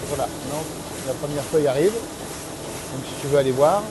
Voilà, donc la première feuille arrive. Donc si tu veux aller voir.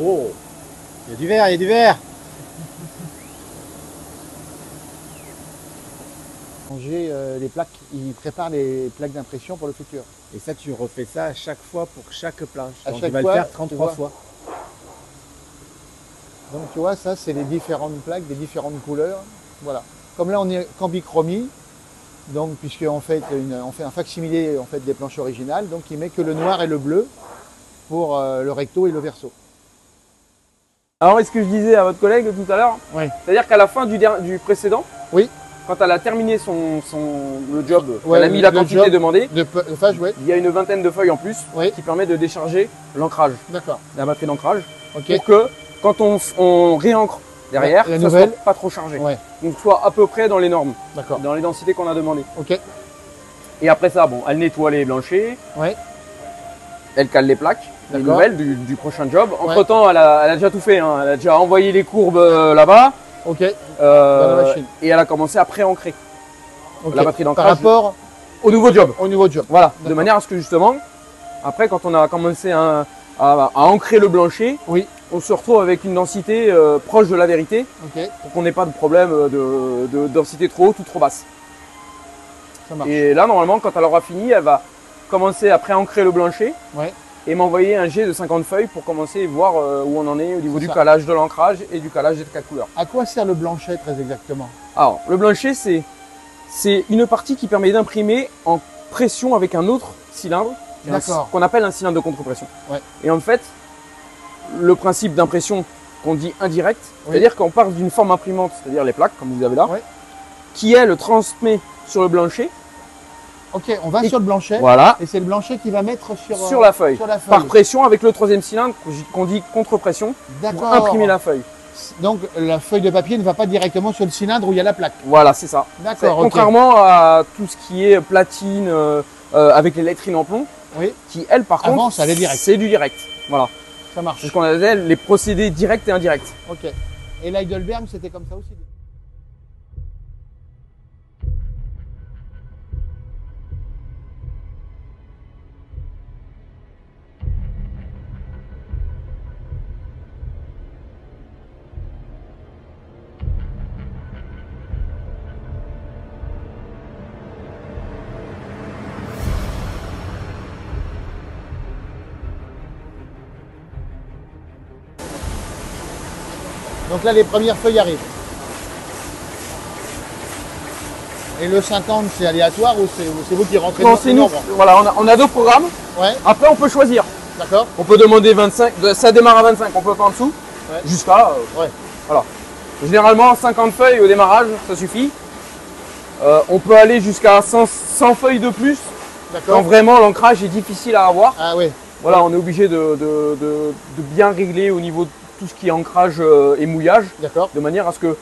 Oh, il y a du vert, il y a du vert. Changer les plaques, il prépare les plaques d'impression pour le futur. Et ça, tu refais ça à chaque fois pour chaque planche. À Donc chaque tu vas fois, le faire 33 fois. Donc tu vois, ça c'est les différentes plaques, des différentes couleurs. Voilà. Comme là on est qu'en bichromie, donc puisqu'on fait on fait un facsimilé en fait des planches originales, donc il met que le noir et le bleu pour le recto et le verso. Alors, est-ce que je disais à votre collègue tout à l'heure, Oui. c'est-à-dire qu'à la fin du précédent, Oui. quand elle a terminé le job, Ouais, elle a mis la quantité job demandée, de phase, ouais. il y a une vingtaine de feuilles en plus Oui. qui permet de décharger l'ancrage, D'accord. la batterie d'ancrage, Ok. pour que quand on réancre derrière, la ça nouvelle. soit pas trop chargé. Ouais. Donc soit à peu près dans les normes, D'accord. dans les densités qu'on a demandées. Ok. Et après ça, bon, elle nettoie les blanchers, Ouais. elle cale les plaques, les D'accord. nouvelles du prochain job. Entre temps, elle a déjà tout fait, hein. Elle a déjà envoyé les courbes là-bas. Ok. Dans la machine. Et elle a commencé à pré-ancrer Ok. la batterie Par d'ancrage rapport au nouveau job. au nouveau job. Voilà, de D'accord. manière à ce que justement, après quand on a commencé à ancrer le blancher, Oui. on se retrouve avec une densité proche de la vérité Ok. pour qu'on n'ait pas de problème de densité trop haute ou trop basse. Ça marche. Et là, normalement, quand elle aura fini, elle va commencer à pré-ancrer le blancher Ouais. et m'envoyer un jet de 50 feuilles pour commencer à voir où on en est au niveau C'est du ça. calage de l'ancrage et du calage des 4 couleurs. À quoi sert le blanchet très exactement? Alors, le blanchet, c'est une partie qui permet d'imprimer en pression avec un autre cylindre, D'accord. qu'on appelle un cylindre de contre-pression. Ouais. Et en fait, le principe d'impression qu'on dit indirect, Oui. c'est-à-dire qu'on part d'une forme imprimante, c'est-à-dire les plaques, comme vous avez là, Ouais. qui elle transmet sur le blanchet, Ok, on va Et- sur le blanchet. voilà, Et c'est le blanchet qui va mettre sur la feuille, sur la feuille. par pression avec le troisième cylindre qu'on dit contre-pression, pour D'accord. imprimer la feuille. Donc la feuille de papier ne va pas directement sur le cylindre où il y a la plaque. Voilà, c'est ça. D'accord. Ok. Contrairement à tout ce qui est platine avec les lettrines en plomb, Oui, qui elle par Avant, contre, ça allait direct. c'est du direct. Voilà. ça marche. C'est ce qu'on appelle les procédés directs et indirects. Ok. Et l'Heidelberg, c'était comme ça aussi. Donc là, les premières feuilles arrivent. Et le 50, c'est aléatoire ou c'est vous qui rentrez Non, dans c'est le nous. nombre? Voilà, on a deux programmes. Ouais, Après, on peut choisir. d'accord. On peut demander 25. Ça démarre à 25, on peut pas en dessous. Ouais. Jusqu'à. Ouais. Voilà. Généralement, 50 feuilles au démarrage, ça suffit. On peut aller jusqu'à 100 feuilles de plus quand D'accord. vraiment l'ancrage est difficile à avoir. Ah oui. Voilà, on est obligé de bien régler au niveau de tout ce qui est ancrage et mouillage, D'accord. de manière à ce que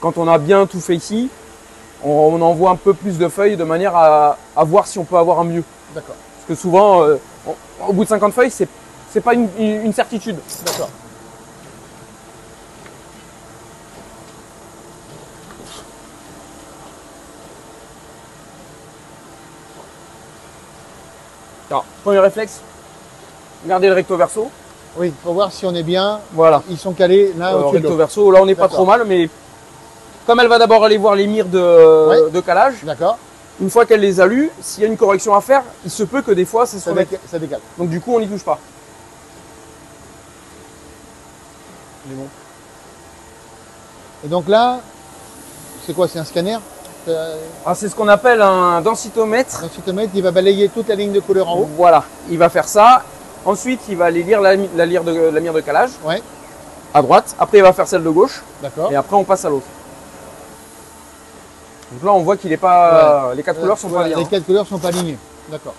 quand on a bien tout fait ici, on envoie un peu plus de feuilles de manière à voir si on peut avoir un mieux. D'accord. Parce que souvent, au bout de 50 feuilles, c'est pas une certitude. D'accord. Alors, premier réflexe, garder le recto verso. Oui, pour voir si on est bien. Voilà. Ils sont calés l'un au-dessus de Recto l'autre. verso, là on n'est pas D'accord. trop mal, mais comme elle va d'abord aller voir les mires Ouais. de calage, D'accord. une fois qu'elle les a lus, s'il y a une correction à faire, il se peut que des fois ça se Ça, remette. ça décale. Donc du coup on n'y touche pas. Il est bon. Et donc là, c'est quoi? C'est un scanner? Ah, c'est ce qu'on appelle un densitomètre. Un cytomètre, il va balayer toute la ligne de couleur en haut. Voilà, il va faire ça. Ensuite, il va aller lire la mire de calage Ouais, à droite. Après, il va faire celle de gauche. d'accord. Et après, on passe à l'autre. Donc là, on voit qu'il est pas, les quatre couleurs sont pas Voilà, bien. les 4 couleurs sont pas alignées. D'accord.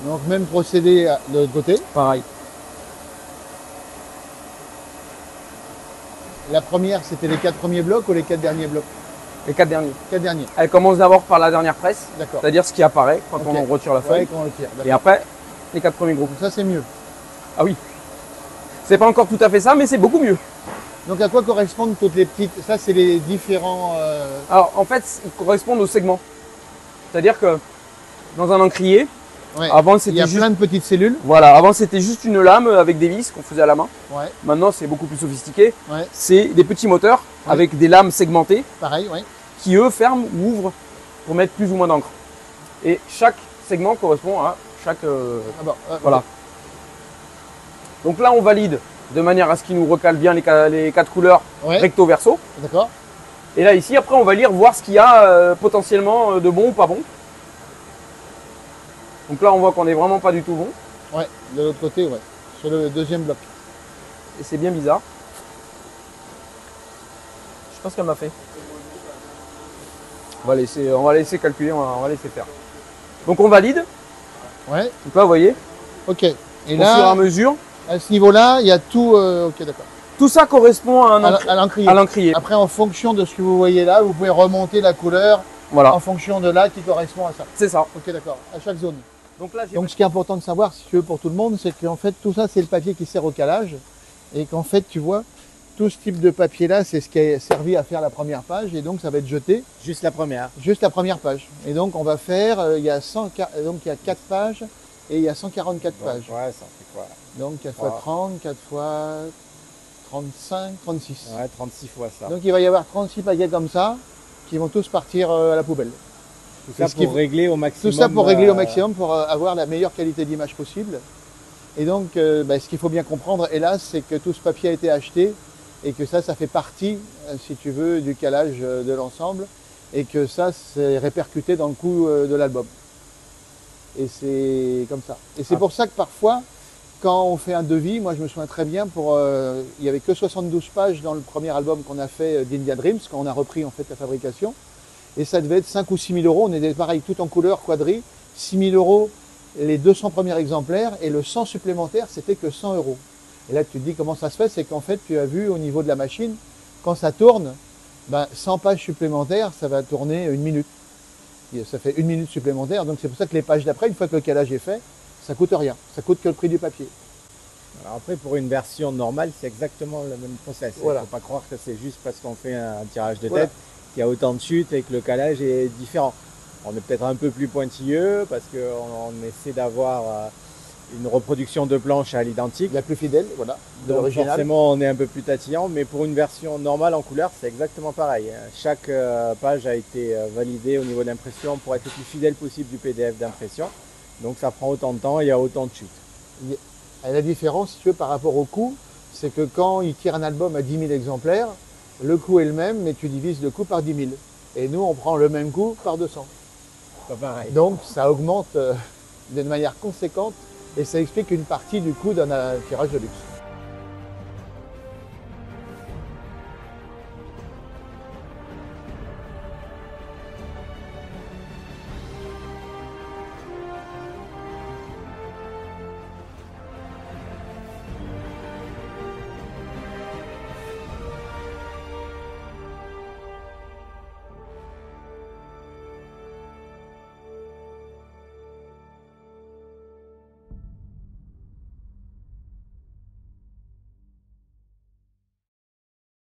Donc même procédé de l'autre côté. Pareil. La première, c'était les 4 premiers blocs ou les 4 derniers blocs? Les 4 derniers. 4 derniers. Elle commence d'abord par la dernière presse, D'accord. c'est-à-dire ce qui apparaît quand Ok. on retire la Ouais, feuille. quand on le tire. Et D'accord. après, les 4 premiers groupes. Donc ça, c'est mieux. Ah oui. C'est pas encore tout à fait ça, mais c'est beaucoup mieux. Donc à quoi correspondent toutes les petites... Ça, c'est les différents... Alors en fait, ils correspondent aux segments. C'est-à-dire que dans un encrier, ouais. avant Il y c'était a juste, plein de petites cellules. voilà, avant c'était juste une lame avec des vis qu'on faisait à la main. Ouais, Maintenant c'est beaucoup plus sophistiqué. ouais. C'est des petits moteurs Ouais. avec des lames segmentées Pareil, ouais. qui eux ferment ou ouvrent pour mettre plus ou moins d'encre. Et chaque segment correspond à chaque. Ah bon, Voilà. Donc là on valide de manière à ce qu'il nous recale bien les 4 couleurs Ouais, recto verso. d'accord. Et là ici après on va lire voir ce qu'il y a potentiellement de bon ou pas bon. Donc là on voit qu'on est vraiment pas du tout bon. Ouais, de l'autre côté, ouais. Sur le deuxième bloc. Et c'est bien bizarre. Je sais pas ce qu'elle m'a fait. On va laisser calculer, on va laisser faire. Donc on valide. Ouais, Donc là vous voyez, ok. Et au fur et à là, mesure, à ce niveau-là, il y a tout... ok, d'accord. tout ça correspond à un À l'encrier. à l'encrier. Après, en fonction de ce que vous voyez là, vous pouvez remonter la couleur Voilà, en fonction de là qui correspond à ça. c'est ça. Ok, d'accord. À chaque zone. Donc là j'ai Donc ce qui est important de savoir, si tu veux, pour tout le monde, c'est qu'en fait tout ça c'est le papier qui sert au calage et qu'en fait tu vois tout ce type de papier là c'est ce qui a servi à faire la première page et donc ça va être jeté Juste la première. juste la première page. Et donc on va faire, il y a 4 pages et il y a 144 Bon, pages. ouais, ça fait quoi? Donc 4 Ouais. fois 30, 4 fois 35, 36. Ouais, 36 fois ça. Donc il va y avoir 36 paquets comme ça qui vont tous partir à la poubelle. Tout ça ce qui- pour régler au maximum. Tout ça pour régler au maximum, pour avoir la meilleure qualité d'image possible. Et donc, ce qu'il faut bien comprendre, hélas, c'est que tout ce papier a été acheté et que ça fait partie, si tu veux, du calage de l'ensemble et que ça, c'est répercuté dans le coût de l'album. Et c'est comme ça. Et c'est Ah. pour ça que parfois, quand on fait un devis, moi je me souviens très bien, il n'y avait que 72 pages dans le premier album qu'on a fait d'India Dreams, quand on a repris en fait la fabrication. Et ça devait être 5 ou 6 000 euros. On était pareil, tout en couleur, quadri. 6 000 euros les 200 premiers exemplaires et le 100 supplémentaire, c'était que 100 euros. Et là, tu te dis comment ça se fait, c'est qu'en fait, tu as vu au niveau de la machine, quand ça tourne, 100 pages supplémentaires, ça va tourner 1 minute. Et ça fait 1 minute supplémentaire. Donc c'est pour ça que les pages d'après, une fois que le calage est fait, ça coûte rien. Ça coûte que le prix du papier. Alors après, pour une version normale, c'est exactement le même process. Il ne Voilà. faut pas croire que c'est juste parce qu'on fait un tirage de tête Voilà. qu'il y a autant de chutes et que le calage est différent. On est peut-être un peu plus pointilleux parce qu'on essaie d'avoir une reproduction de planche à l'identique. La plus fidèle, voilà, de Donc l'original. forcément, on est un peu plus tatillant, mais pour une version normale en couleur, c'est exactement pareil. Chaque page a été validée au niveau de l'impression pour être le plus fidèle possible du PDF d'impression. Donc ça prend autant de temps et il y a autant de chutes. Et la différence, si tu veux, par rapport au coût, c'est que quand ils tirent un album à 10 000 exemplaires, le coût est le même, mais tu divises le coût par 10 000. Et nous, on prend le même coût par 200. Pas pareil. Donc, ça augmente d'une manière conséquente et ça explique une partie du coût d'un tirage de luxe.